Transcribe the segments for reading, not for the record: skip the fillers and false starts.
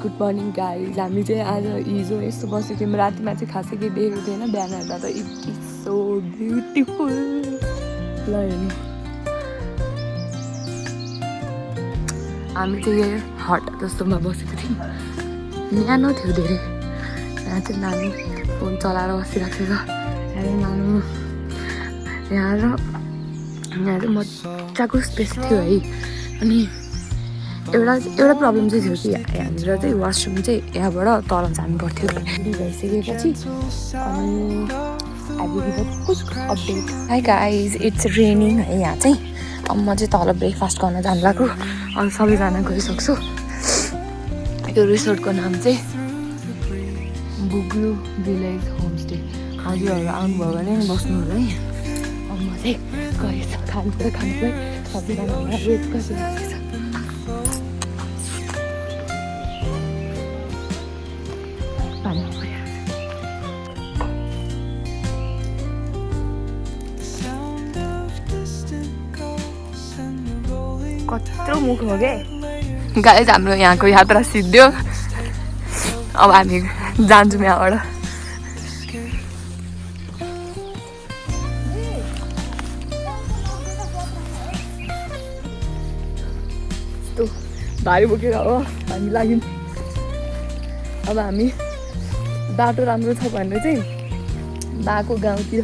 Good morning guys. हामी चाहिँ आज हिजो यस्तो बसेको थियौँ, रातिमा चाहिँ खासै केही देखेको थिएन, बिहान हेर्दा त इट इज सो ब्युटिफुल। ल हेर्नु, हामी चाहिँ यही हट जस्तोमा बसेको थियौँ, न्यानो थियो धेरै। यहाँ चाहिँ नानी फोन चलाएर बसिरहेको थियो। यहाँ नानु यहाँ चाहिँ मजाको स्पेस थियो है। अनि एउटा प्रब्लम चाहिँ थियो कि यहाँनिर चाहिँ वासरुम चाहिँ यहाँबाट तल जानु पर्थ्यो। रेडी भइसकेपछि अनि update. Hi guys, it's raining है यहाँ चाहिँ। अब म चाहिँ तल ब्रेकफास्ट गर्न जानु लाग्यो। अनि सबैजना गइसक्छु। यो रिसोर्टको नाम चाहिँ बुग्लु भिलेज होमस्टे। हजुरहरू आउनुभयो भने बस्नु होला है। अब म चाहिँ गएछ खानुको सबैजना वेट गरिरहेको छ। कत्रो मुख हो क्या गाइज। हाम्रो यहाँको यात्रा सिद्धियो। अब हामी जान्छौँ यहाँबाट। यस्तो भारी बोकेर हो हामी लाग्यौँ। अब हामी बाटो राम्रो छ भने चाहिँ बाको गाउँतिर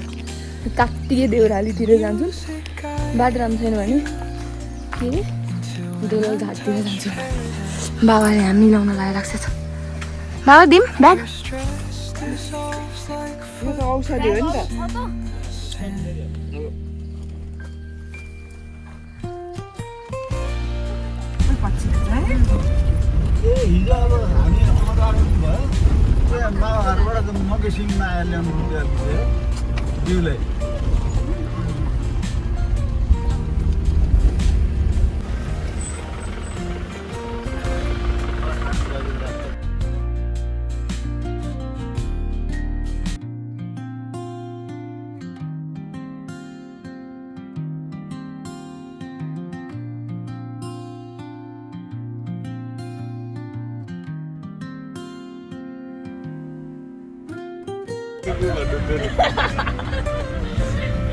कात्तिके देउरालीतिर जान्छौँ। बाटो राम्रो छैन भने के अरे दोलल घाटतिर जान्छौँ। बाबाले यहाँ मिलाउन लगाइरहेको छ। बाबा दिउँ ब्याग। औषधि हो नि त। हिजो अब हामी भयो माघारबाट त मकेसिङमा आएर ल्याउनु बिउलाई।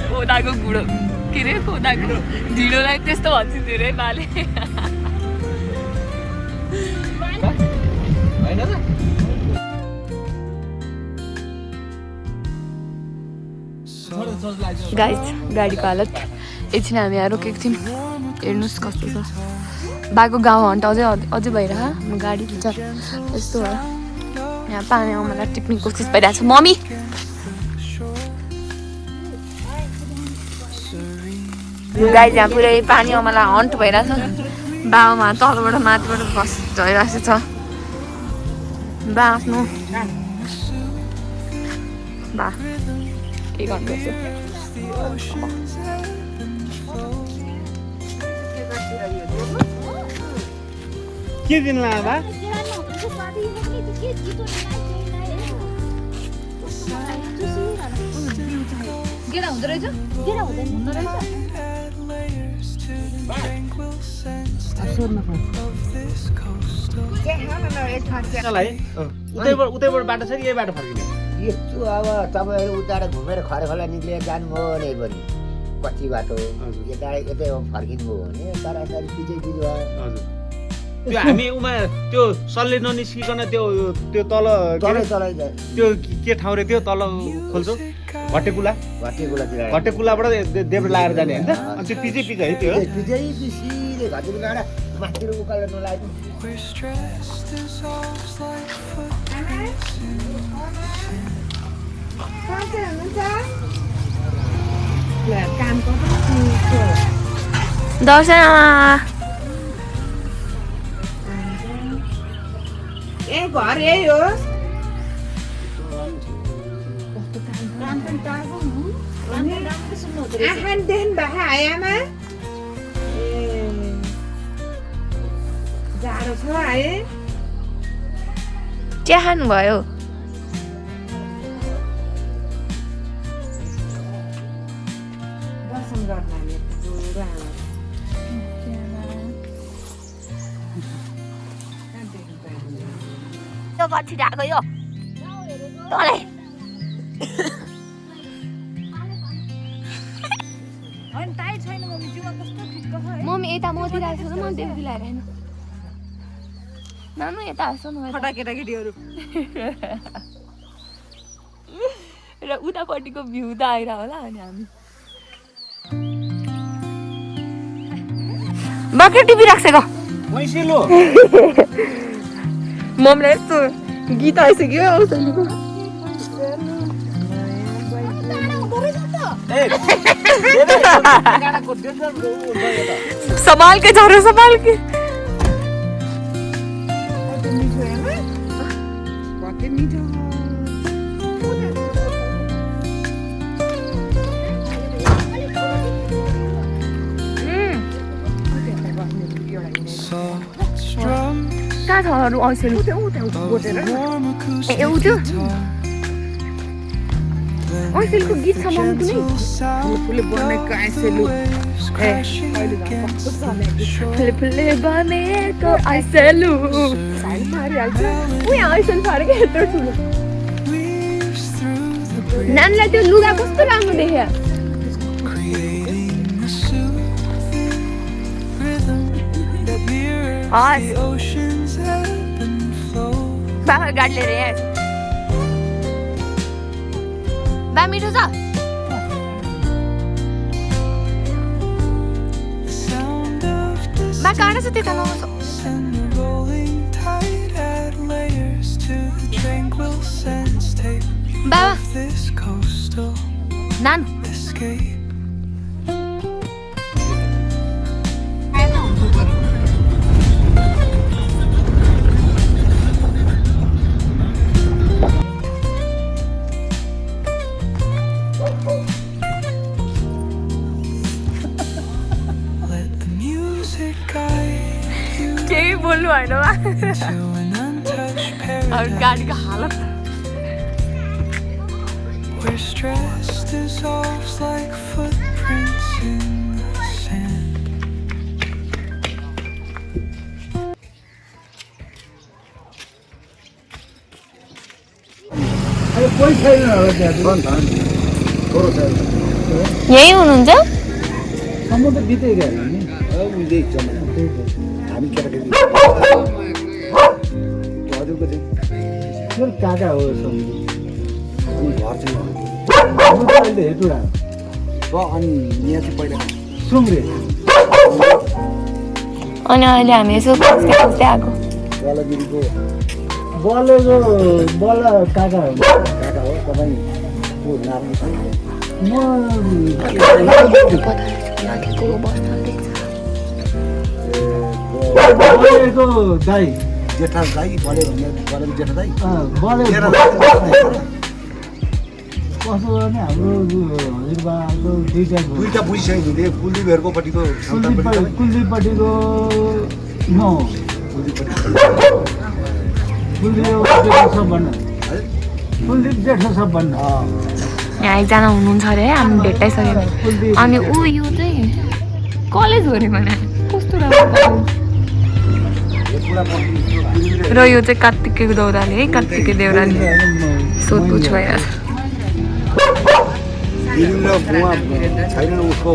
खोदाको गुडो के अरे खोदाको ढिँडोलाई त्यस्तो भन्छु धेरै बाले। गाइज गाडीको हालत एकछिन हामी यहाँ रोकेको थियौँ। हेर्नुहोस् कस्तो छ। बाको गाउँ हन्ट अझै भइरह गाडी छ यस्तो भयो। यहाँ पानी मलाई टिप्ने कोसिस भइरहेको छ। मम्मी गाई यहाँ पुरै पानी मलाई हन्ट भइरहेछ। बाबामा तलबाट माथिबाट बस झरिरहेको छ। बा आफ्नो बा के गर्नुपर्छ। के दिन ला बा गेडा हुँदो रहेछ। गेडा हुँदो रहेछ। उतैबाट बाटो छ कि यही बाटो फर्किने? यस्तो अब तपाईँहरू उताबाट घुमेर खरखोला निक्लिएर जानुभयो भने पनि कच्ची बाटो यता यतै फर्किनुभयो भने सरासरी पिछै पिछ भयो। त्यो हामी उमा त्यो सल्ले ननिस्किकन त्यो तल त्यो के ठाउँ रे त्यो तल खोल्छौ घटेकुलाबाट देब्रे लगाएर जाने होइन त? अनि त्यो पिछै पिछ है त्यो पिछै पिछिले घटेकुलाबाट माथितिर उकालेर नलाग्नु। दर्शन ए घर यही हो। आखानदेखि बाखा आयामा जाडो छ है। चिया खानुभयो? दर्शन गर्न गछिरहेको यो तँलाई मम्मी यता मतिर आएको छ म देउती लगाएर हेर्नु नानु यता आएको न फटा केटाकेटीहरू र उतापट्टिको भ्यू त आइरह होला अनि हामी बाख्रा टिभी राख्छेको मैसिलो मम्मीलाई यस्तो गीत आइसक्यो संभाल के जा रहे संभाल के कहाँ छ अरू ऐसेलु ए एउटो ऐसेलुको गीत छ मम्मी कुनै फुले बनेको आइसेलु फुले फुले बनेको ऐसेलु मारिहाल्छ उ यहाँ ऐसेलु छ अरे क्या यत्रो ठुलो नानीलाई त्यो लुगा कस्तो राम्रो देख्यो बाख्रा गाडी लिएर यहाँ बा मिठो छ बा काँडा छ त्यता नआउँछ बाबा नानु केही बोल्नु होइन गाडीको हालत Where stress dissolves like footprints in the sand. यही हुनुहुन्छ हामी केटाकेटी हजुरको चाहिँ काका हो अनि घर चाहिँ अहिले हेटुडा अनि यहाँ चाहिँ पहिला सुङ्ग्रे अनि अहिले हामी यसो खोज्दै खोज्दै आएको बलगिरीको बल काका हो तपाईँ को नाम छ बलेको दाइ जेठा दाइ बले भन्ने बलेको जेठा दाइ कसो गर्ने हाम्रो हजुरबाको दुईटा बुझिसक्यो नि कुलदीपहरूको पट्टिको कुलदीपपट्टिको न कुलदीप जेठो सब भन्न यहाँ एकजना हुनुहुन्छ अरे हामी भेटाइसक्यो अनि ऊ यो चाहिँ कलेज हो अरे भने कस्तो राम्रो र यो चाहिँ कार्तिके देउराली है कार्तिके देउराली सोधपुछ भइरहेछ छैन उसको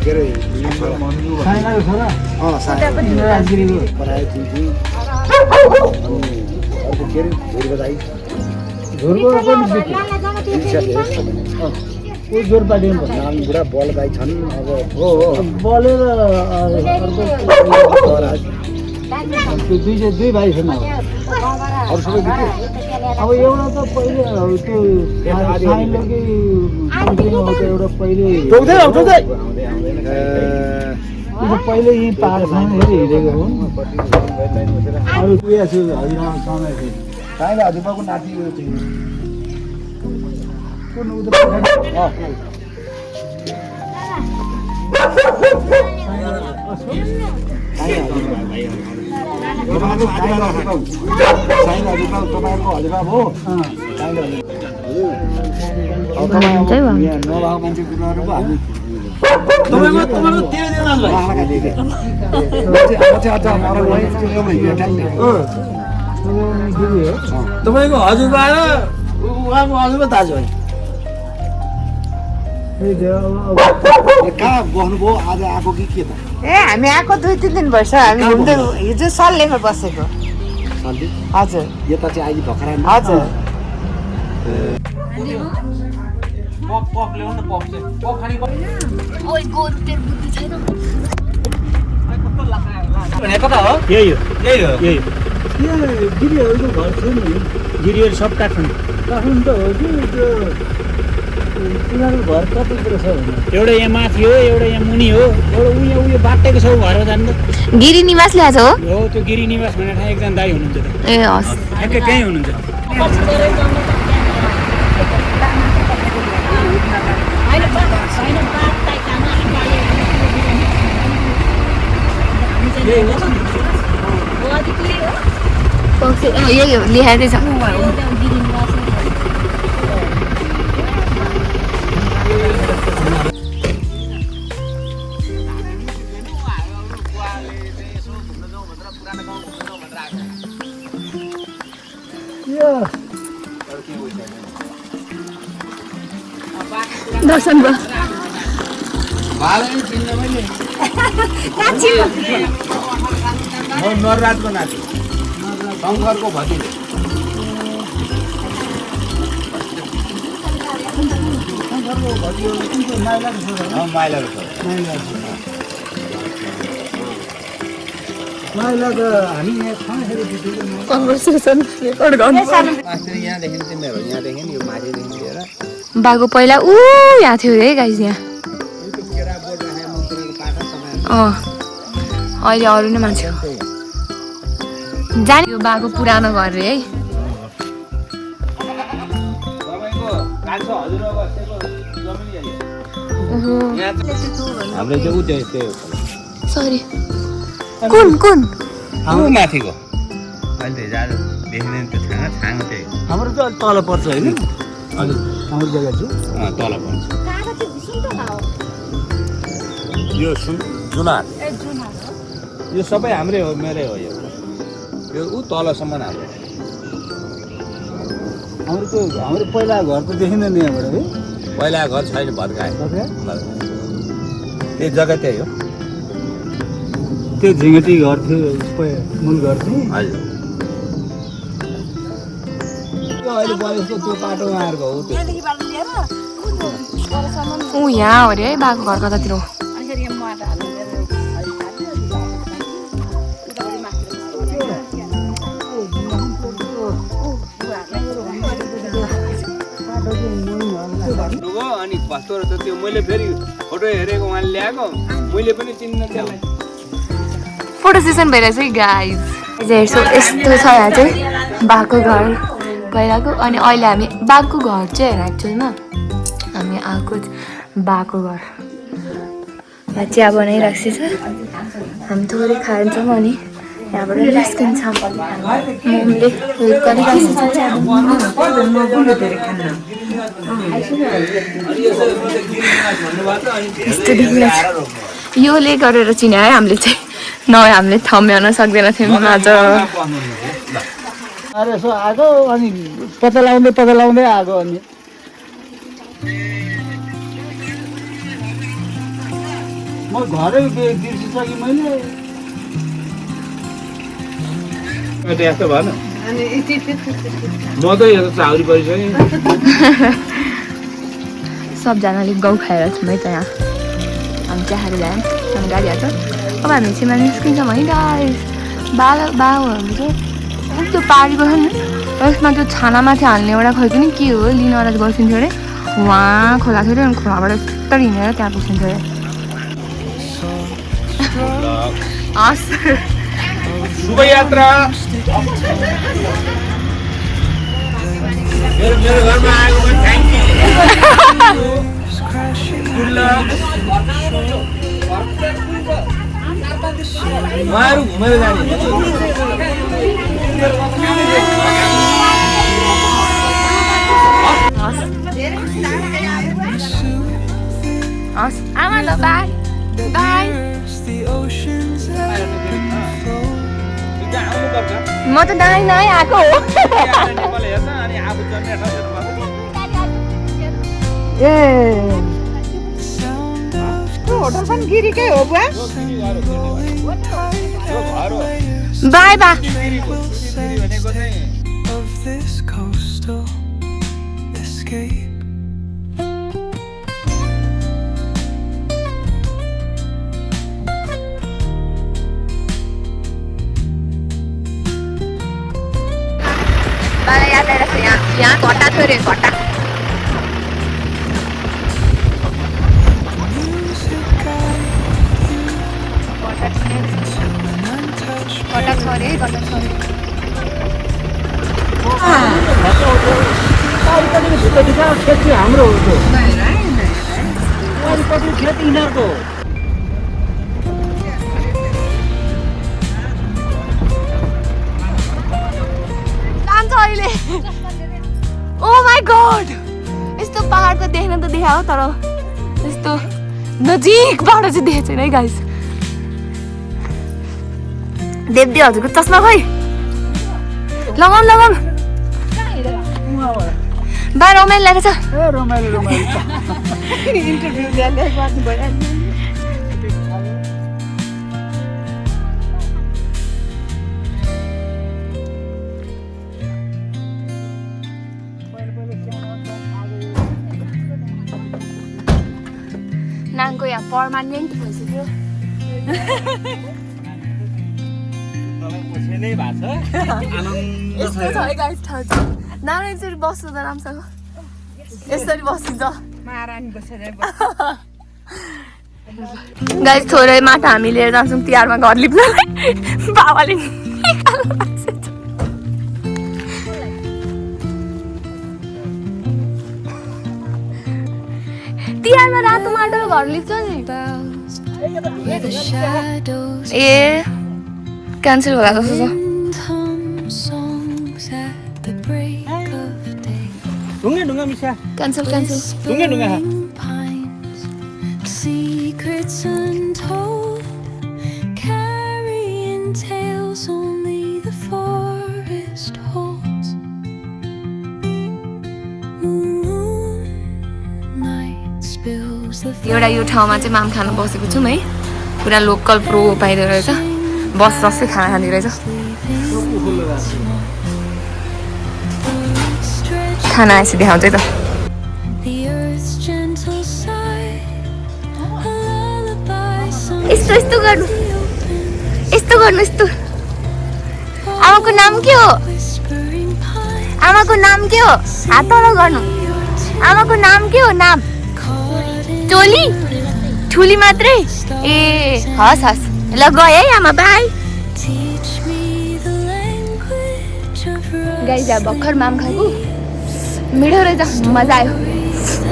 के अरे बुढा बल गाई छन् अब बलेर दुई भाइ छन् अरू सबै अब एउटा त पहिले त्यो एउटा पहिले यहीँ पाहाड हिँडेको हुन् अरू उयो छु हजुरआमा समय थियो साइला हजुरबाको नाति तपाईँको हजुरबा हो नभएको मान्छे कुराहरू पो हामी तपाईँको हजुरबा र उहाँको हजुरबा दाजुभाइ कहाँ बस्नुभयो आज आएको कि के त ए हामी आएको 2-3 दिन भइसक्यो हामी घुम्दै हिजो सल्लेमा बसेको सल्ली हजुर यता चाहिँ अहिले भर्खर हजुर पप ल्याउनु न पप चाहिँ पप खाने ओइ गोद तेरो बुद्धि छैन कता हो यही हो गिरीहरूको घर थियो नि गिरीहरू सब काठमाडौँ काठमाडौँ त हो कि त्यो तिनीहरूको घर कतितिर छ भने एउटा यहाँ माथि हो एउटा यहाँ मुनि हो एउटा उयो बाटेको छेउ घर हो जानु त गिरी निवास ल्याएछ हो हो त्यो गिरी निवास भनेर ठाउँ एकजना दाइ हुनुहुन्छ त ए हस् ठ्याक्कै कहीँ हुनुहुन्छ यही हो लेखाएकै छ दर्शन भयो नरराजको नाति शङ्करको भतिज माइला त हामी यहाँ खाँदाखेरि कन्भर्सेसन रेकर्ड गर्नु यहाँदेखि चाहिँ मेरो यहाँदेखि यो माथिदेखि लिएर बाको पहिला ऊ यहाँ थियो है गाइस यहाँ अहिले अरू नै मान्छे जाने यो बाको पुरानो घर रे है हाम्रो चाहिँ उ त्यही हो सरी कुन माथिको अहिले त देखिँदैन त्यो छाङ त्यही हाम्रो चाहिँ अलिक तल पर्छ होइन हजुर हाम्रो जग्गा चाहिँ तल पर्छ यो जुनार यो सबै हाम्रै हो मेरै हो यो ऊ तलसम्म हाम्रो हाम्रो पहिला घर त देखिँदैन यहाँबाट है पहिला घर छैन भत्काए भत्काए? त्यो जग्गा त्यही हो त्यो झिङ्गटी घर थियो मूल घर थियो हजुर त्यो अहिले बलेको त्यो बाटोमा आएको हो त्यो ऊ यहाँ हो अरे है बाको घर कतातिर हो अनि कस्तो रहेछ त्यो मैले फेरि फोटो हेरेको उहाँले ल्याएको मैले पनि चिन्न त्यसलाई फोटो सेसन भइरहेछ है गाइज हेर्छु यस्तो छ यहाँ चाहिँ बाको घर पहिलाको अनि अहिले हामी बाको घर चाहिँ हेर एक्चुअलमा हामी आएको बाको घर यहाँ चिया बनाइराखेको छ हामी थोरै खान्छौँ अनि यहाँबाट निस्किन्छौँ मम्मीले हेल्प गरिरहेको छ चिया यस्तो देखिरहेको छ योले गरेर चिन्यो है हामीले चाहिँ नभए हामीले थम्याउन सक्दैन थियौँ आज अरे यसो आएको अनि पत्ता लाउँदै आएको अनि म घरै बिर्सिसकेँ मैले यस्तो भएन म त यो चाउरी परिसकेँ सबजनाले गाउँ खाएर छौँ है त यहाँ हामी चिया खाएर ल्यायौँ हामी गाडी हाल्छ अब हामी छिमा निस्किन्छौँ है गाइस बाबुहरू चाहिँ त्यो पारीको छ नि यसमा त्यो छानामाथि हाल्ने एउटा खै पनि के हो लिनवाला गर्छिन्थ्यो अरे वहाँ खोला थियो अरे अनि खोलाबाट यस्तो हिँडेर त्यहाँ पुग्छिन्थ्यो अरे हस् शुभ यात्रा मेरो घरमा आएको थ्याङ्क यू गुड लक उहाँहरू घुमेर जाने हस् आमा ल by by the oceans ebb and flow. त्यहाँ आउनुपर्छ म त नआइ आएको हो नेपाल हेर्छ अनि आफू जन्मेर ठाउँ हेर्नु ए त्यो होटल पनि गिरीकै हो बुवा बाई बा भनेको चाहिँ of this coastal escape. मलाई याद आइरहेको छ यहाँ घट्टा थियो अरे घट्टा खेती हाम्रो हो त्यो वारिपट्टि खेत यिनीहरूको हो जान्छ अहिले ओ माई गॉड यस्तो पहाड त देख्न त देखायो तर यस्तो नजिकबाट चाहिँ देखेको छैन है गाइस देवदी हजुरको चस्मा खोइ लगाउँ बा रमाइलो लागेको छ ए रमाइलो इन्टरभ्यू ल्याएर गर्नु भइहाल्यो नाङको यहाँ पर्मानेन्ट भइसक्यो नै भएको छ आनन्द यस्तो छ है गाइस ठाउँ नाम यसरी बस्नु त राम्रोसँग यसरी बसिन्छ महारानी बसेर गाइस थोरै माटो हामी लिएर जान्छौँ तिहारमा घर लिप्नलाई बाबाले तिहारमा रातो माटो घर लिप्छ नि ए क्यान्सल होला जस्तो छ ढुङ्गा मिसा क्यान्सल ढुङ्गा Secrets untold, carrying tales only the forest holds. Moonlight spills the एउटा यो ठाउँमा चाहिँ माम खान बसेको छौँ है पुरा लोकल प्रो पाइदो रहेछ बस जस्तै खाना खाँदो रहेछ खाना आएपछि देखाउँछ है त the earth's gentle sigh, a lullaby sung यस्तो गर्नु यस्तो आमाको नाम के हो whispering pine, आमाको नाम के हो हात तल गर्नु आमाको नाम के हो नाम caught in टोली ठुली मात्रै ए हस् ल गए है आमा by teach me the language of गाई जा भर्खर माम खाएको मिठो रहेछ मजा आयो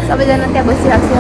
सबैजना त्यहाँ बसिरहेको छ